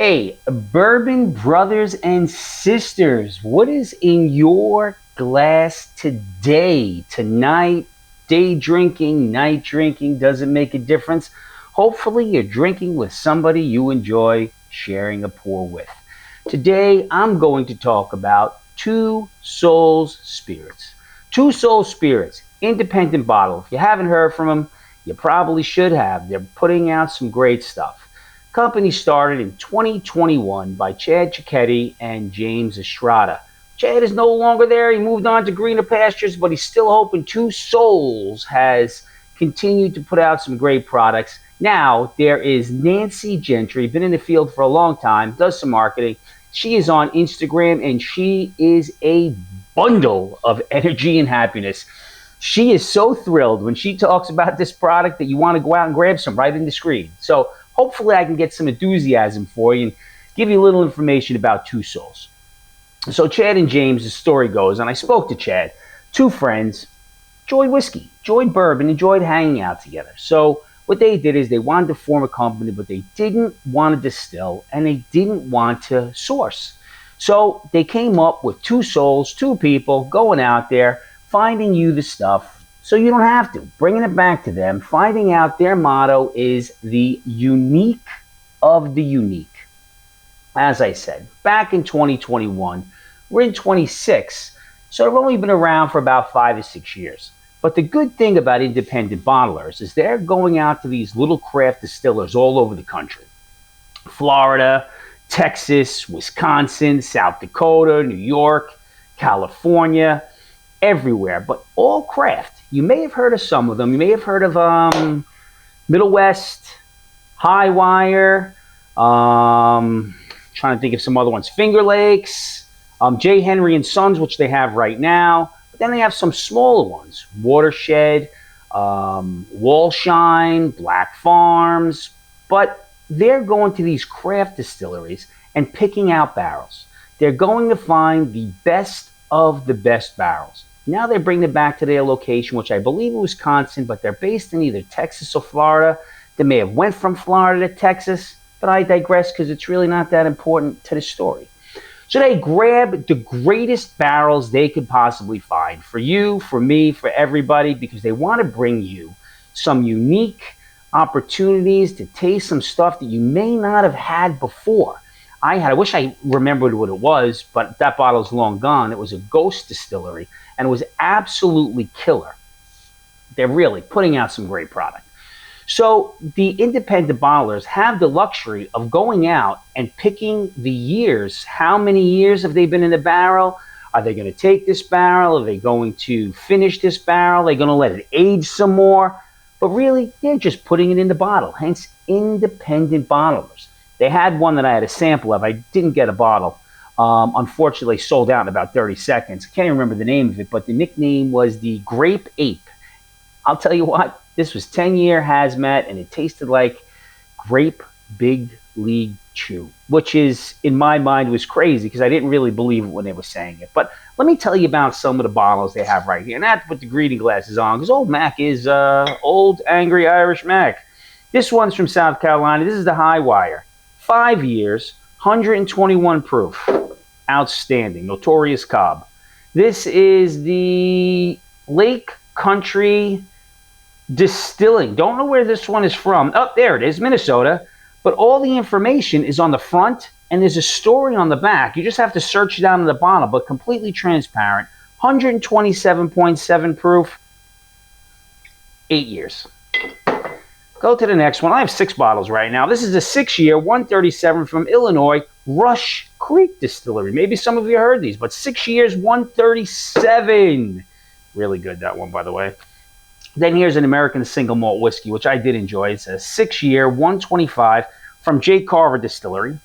Hey, bourbon brothers and sisters, what is in your glass today? Tonight, day drinking, night drinking, doesn't make a difference. Hopefully, you're drinking with somebody you enjoy sharing a pour with. Today, I'm going to talk about Two Souls Spirits. Two Soul Spirits, independent bottle. If you haven't heard from them, you probably should have. They're putting out some great stuff. Company started in 2021 by Chad Cicchetti and James Estrada. Chad is no longer there. He moved on to greener pastures, but he's still hoping Two Souls has continued to put out some great products. Now, there is Nancy Gentry, been in the field for a long time, does some marketing. She is on Instagram, and she is a bundle of energy and happiness. She is so thrilled when she talks about this product that you want to go out and grab some right in the screen. So hopefully I can get some enthusiasm for you and give you a little information about Two Souls. So Chad and James, the story goes, and I spoke to Chad, two friends, enjoyed whiskey, enjoyed bourbon, enjoyed hanging out together. So what they did is they wanted to form a company, but they didn't want to distill and they didn't want to source. So they came up with Two Souls, two people going out there, finding you the stuff so you don't have to, bringing it back to them, finding out their motto is the unique of the unique. As I said, back in 2021, we're in 26, so they've only been around for about 5 or 6 years. But the good thing about independent bottlers is they're going out to these little craft distillers all over the country. Florida, Texas, Wisconsin, South Dakota, New York, California, everywhere, but all craft. You may have heard of some of them. You may have heard of Middle West, Highwire, trying to think of some other ones, Finger Lakes, J. Henry and Sons, which they have right now. But then they have some smaller ones, Watershed, Wallshine, Black Farms. But they're going to these craft distilleries and picking out barrels. They're going to find the best of the best barrels. Now they bring them back to their location, which I believe is Wisconsin, but they're based in either Texas or Florida. They may have went from Florida to Texas, but I digress because it's really not that important to the story. So they grab the greatest barrels they could possibly find for you, for me, for everybody, because they want to bring you some unique opportunities to taste some stuff that you may not have had before. I wish I remembered what it was, but that bottle's long gone. It was a Ghost Distillery, and it was absolutely killer. They're really putting out some great product. So the independent bottlers have the luxury of going out and picking the years. How many years have they been in the barrel? Are they going to take this barrel? Are they going to finish this barrel? Are they going to let it age some more? But really, they're just putting it in the bottle, hence independent bottlers. They had one that I had a sample of. I didn't get a bottle. Unfortunately, sold out in about 30 seconds. I can't even remember the name of it, but the nickname was the Grape Ape. I'll tell you what, this was 10-year hazmat, and it tasted like Grape Big League Chew, which is, in my mind, was crazy because I didn't really believe it when they were saying it. But let me tell you about some of the bottles they have right here. And I have to put the greeting glasses on because old Mac is old, angry Irish Mac. This one's from South Carolina. This is the Highwire. 5 years, 121 proof. Outstanding. Notorious Cobb. This is the Lake Country Distilling. Don't know where this one is from. Oh, there it is, Minnesota. But all the information is on the front, and there's a story on the back. You just have to search it down in the bottle, but completely transparent. 127.7 proof. 8 years. Go to the next one. I have 6 bottles right now. This is a 6-year, 137 from Illinois, Rush Creek Distillery. Maybe some of you heard these, but 6 years, 137. Really good, that one, by the way. Then here's an American single malt whiskey, which I did enjoy. It's a 6-year, 125 from J. Carver Distillery.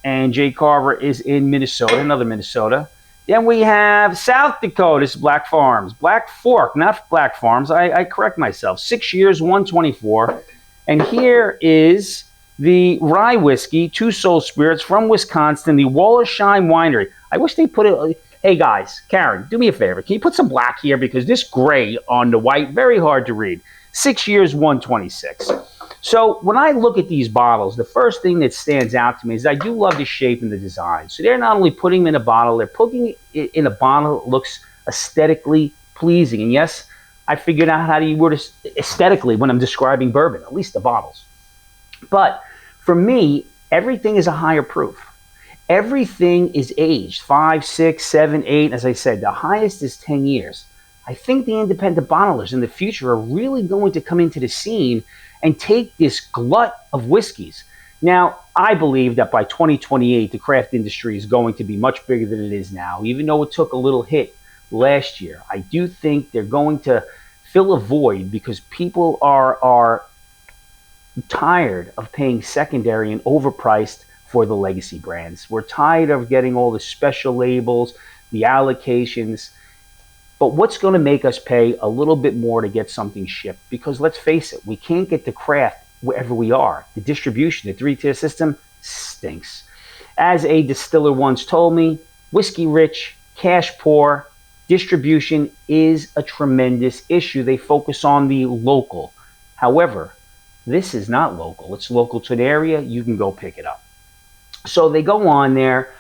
And J. Carver is in Minnesota, another Minnesota. Then we have South Dakota, this is Black Farms. Black Fork, not Black Farms. I correct myself. 6 years, 124. And here is the rye whiskey, Two Soul Spirits from Wisconsin, the Wallersheim Winery. I wish they put it... Hey guys, Karen, do me a favor. Can you put some black here? Because this gray on the white, very hard to read. 6 years, 126. So when I look at these bottles, the first thing that stands out to me is I do love the shape and the design. So they're not only putting them in a bottle, they're putting it in a bottle that looks aesthetically pleasing. And yes, I figured out how to word it aesthetically when I'm describing bourbon, at least the bottles. But for me, everything is a higher proof. Everything is aged 5, 6, 7, 8. As I said, the highest is 10 years. I think the independent bottlers in the future are really going to come into the scene and take this glut of whiskeys. Now, I believe that by 2028, the craft industry is going to be much bigger than it is now, even though it took a little hit last year. I do think they're going to fill a void because people are tired of paying secondary and overpriced for the legacy brands. We're tired of getting all the special labels, the allocations. But what's going to make us pay a little bit more to get something shipped? Because let's face it, we can't get the craft wherever we are. The distribution, the three-tier system stinks. As a distiller once told me, whiskey rich, cash poor, distribution is a tremendous issue. They focus on the local. However, this is not local. It's local to an area. You can go pick it up. So they go on there,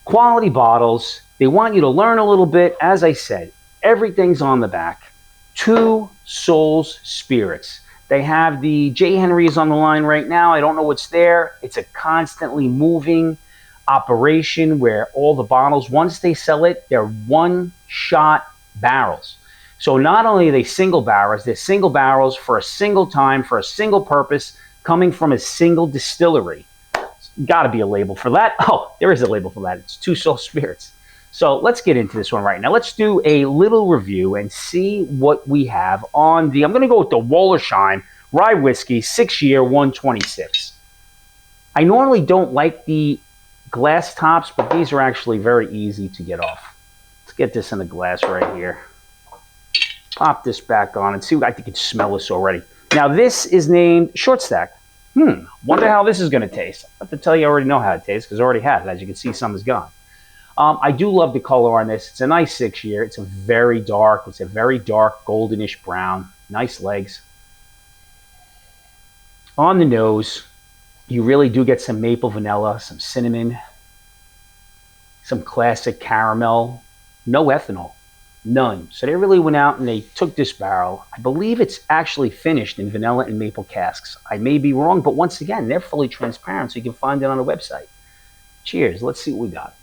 quality bottles. They want you to learn a little bit. As I said, everything's on the back. Two Souls Spirits. They have the J. Henry's on the line right now. I don't know what's there. It's a constantly moving operation where all the bottles, once they sell it, they're one-shot barrels. So not only are they single barrels, they're single barrels for a single time, for a single purpose, coming from a single distillery. Got to be a label for that. Oh, there is a label for that. It's Two Soul Spirits. So let's get into this one right now. Let's do a little review and see what we have on the, I'm going to go with the Wollersheim Rye Whiskey 6-year 126. I normally don't like the glass tops, but these are actually very easy to get off. Let's get this in a glass right here. Pop this back on and see what I think. You can smell this already. Now this is named Short Stack. Wonder how this is going to taste. I have to tell you, I already know how it tastes because I already had it. As you can see, some is gone. I do love the color on this. It's a nice 6-year. It's a very dark goldenish brown. Nice legs. On the nose, you really do get some maple vanilla, some cinnamon, some classic caramel. No ethanol. None. So they really went out and they took this barrel. I believe it's actually finished in vanilla and maple casks. I may be wrong, but once again, they're fully transparent, so you can find it on the website. Cheers. Let's see what we got.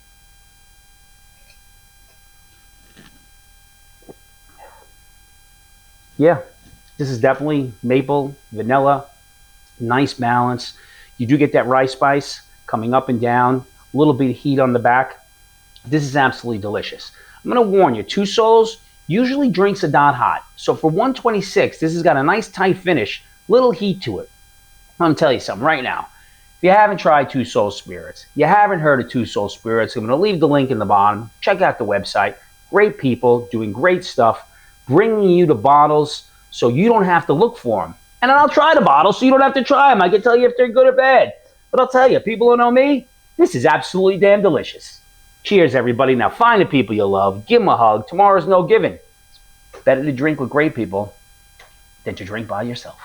Yeah, this is definitely maple, vanilla, nice balance. You do get that rye spice coming up and down, a little bit of heat on the back. This is absolutely delicious. I'm going to warn you, Two Souls usually drinks a dot hot. So for 126, this has got a nice tight finish, little heat to it. I'm going to tell you something right now. If you haven't tried Two Soul Spirits, you haven't heard of Two Soul Spirits, I'm going to leave the link in the bottom. Check out the website. Great people doing great stuff, bringing you the bottles so you don't have to look for them. And then I'll try the bottles so you don't have to try them. I can tell you if they're good or bad. But I'll tell you, people who know me, this is absolutely damn delicious. Cheers, everybody. Now find the people you love. Give them a hug. Tomorrow's no giving. It's better to drink with great people than to drink by yourself.